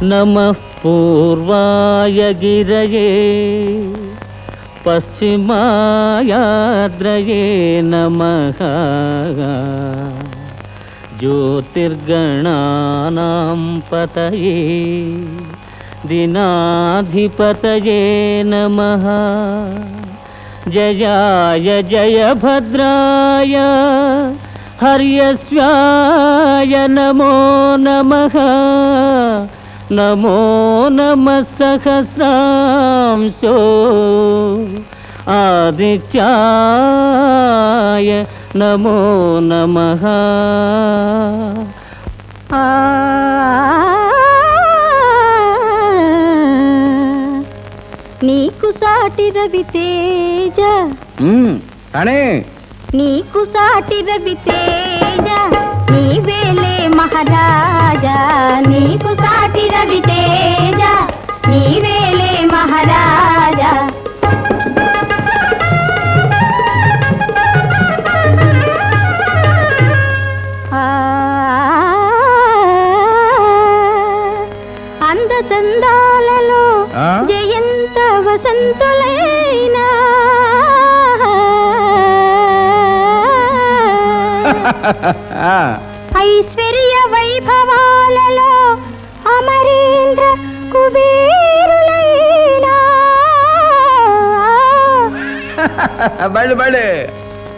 नमः पूर्वाय गिरये पश्चिमायाद्रये नमः ज्योतिर्गणानां पतये दिनाधिपतये नमः जयाय जयभद्राय हर्यस्वाय नमो नमः नमो नमः सहस्रांशो आदित्याय नमो नमः నీకు సాటి రవి తేజ నీకు సాటి రవి తేజ నీవేలే మహారాజా నీకు సాటి రవి తేజ నీవేలే మహారాజా అందచందాలలో జయంత వసంతులైనా ఐశ్వర్య వైభవాలలో అమరేంద్ర కుబేరులైనా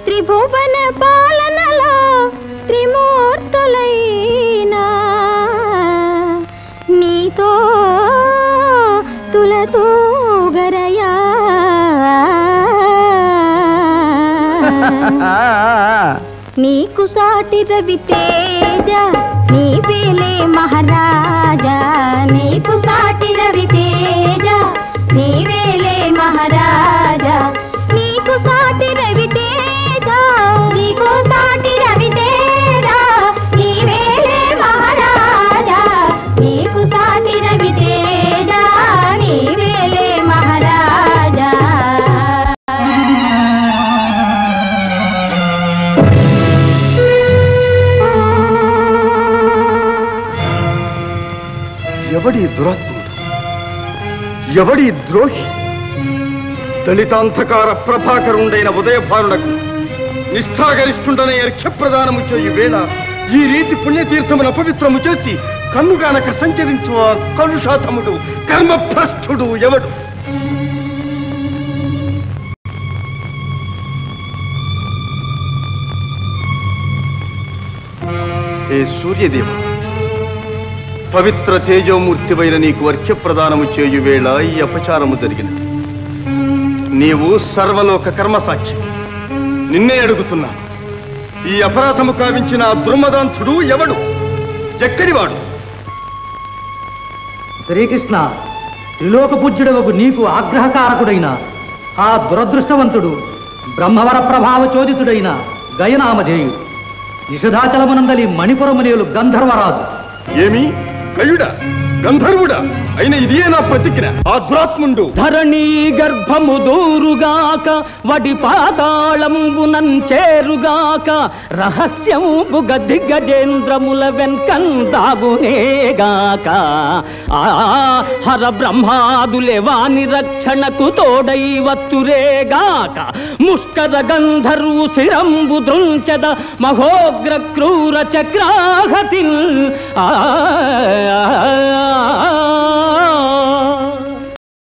త్రిభువన పాలనలో త్రిమూర్తులైనా నీతో తులతో గరయా నీకు సాటి రవి తేజ నీవేలే మహారాజా నీకు సాటి రవి తేజ నీవేలే మహారాజా నీకు సాటి రవి తేజ నీకు సాటి రవి తేజ నీవేలే మహారాజా నీకు సాటి రవి తేజ నీవేలే మహారాజా ఎవడి దురాత్ముడు ఎవడి ద్రోహి దళితాంధకార ప్రభాకరుండైన ఉదయభానులకు నిష్ఠాగరిష్ఠుండనే అర్ఘ్యప్రదానము చేయు వేళ ఈ రీతి పుణ్యతీర్థమును అపవిత్రము చేసి కన్నుగానక సంచరించు ఆ కలుషాతముడు కర్మభ్రష్టుడు ఎవడు ఏ సూర్యదేవ పవిత్ర తేజోమూర్తివైన నీకు అర్ఘ్యప్రదానము చేయు వేళ ఈ అపచారము జరిగినది నీవు సర్వలోక కర్మసాక్షి నిన్నే అడుగుతున్నాను ఈ అపరాధము కావించిన దుర్మదాంతుడు ఎవడు ఎక్కడివాడు శ్రీకృష్ణ త్రిలోక పూజ్యుడవకు నీకు ఆగ్రహకారకుడైన ఆ దురదృష్టవంతుడు బ్రహ్మవర ప్రభావ చోదితుడైన గయనామధేయుడు నిషధాచలమునందలి మణిపురమునేలు గంధర్వరాజు ఏమి గయుడా గంధర్వుడా అయిన ఇదే నా ప్రతిజ్ఞ ఆ దురాత్ముండు ధరణీ గర్భము దూరుగాక వడి పాతాళంబునం చేరుగాక రహస్యంబుగ దిగ్గజేంద్రముల వెన్కందాగునేగాక హర బ్రహ్మాదులే వాని రక్షణకు తోడై వత్తురేగాక ముష్కర గంధర్వు శిరంబు దృంచద మహోగ్ర క్రూర చక్రాహతిల్